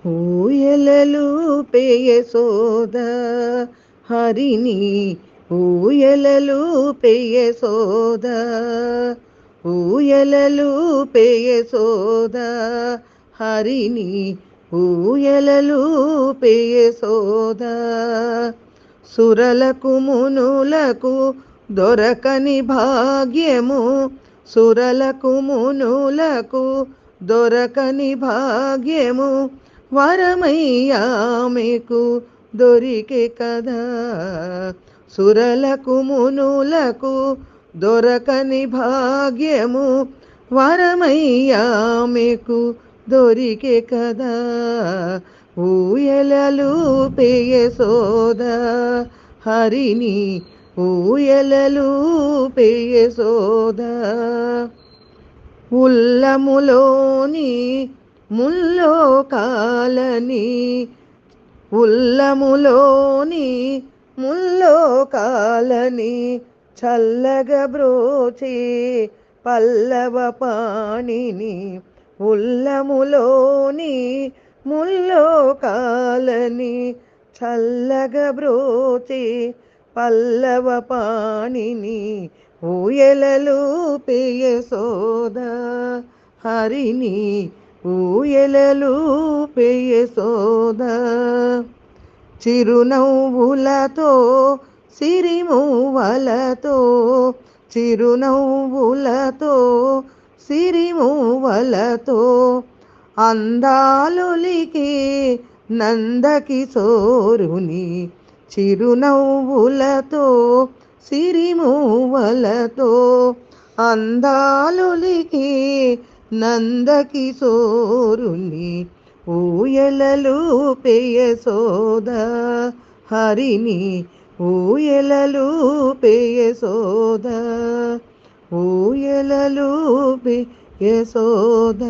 ఊయలలూపే యశోద హరిని ఊయలలూపే యశోద ఊయలలూపే యశోద హరిని ఊయలలూపే యశోద సురలకు మునులకు దొరకని భాగ్యము సురలకు మునులకు దొరకని భాగ్యము వరమయ్యామెకు దొరికే కదా సురలకు మునులకు దొరకని భాగ్యము వరమయ్యామెకు దొరికే కదా ఊయలలూపే యశోద హరిని ఊయలలూపే యశోద ఉల్లములోని ముల్లోకాలని ఉల్లములోని ముల్లోకాలని చల్లగా బ్రోచి పల్లవ పాణిని ఉల్లములోని ముల్లోకాలని చల్లగా బ్రోచి పల్లవ పాణిని ఊయలలూపే యశోద హరిని ఊయలలూపే యశోద చిరునవ్వులతో సిరిమువ్వలతో చిరునవ్వులతో సిరిమువ్వలతో అందాలొలికి నందకిశోరుని చిరునవ్వులతో సిరిమువ్వలతో అందాలొలికి నందకిశోరుని ఊయలలూపే యశోద హరిని ఊయలలూపే యశోద ఊయలలూపే యశోద.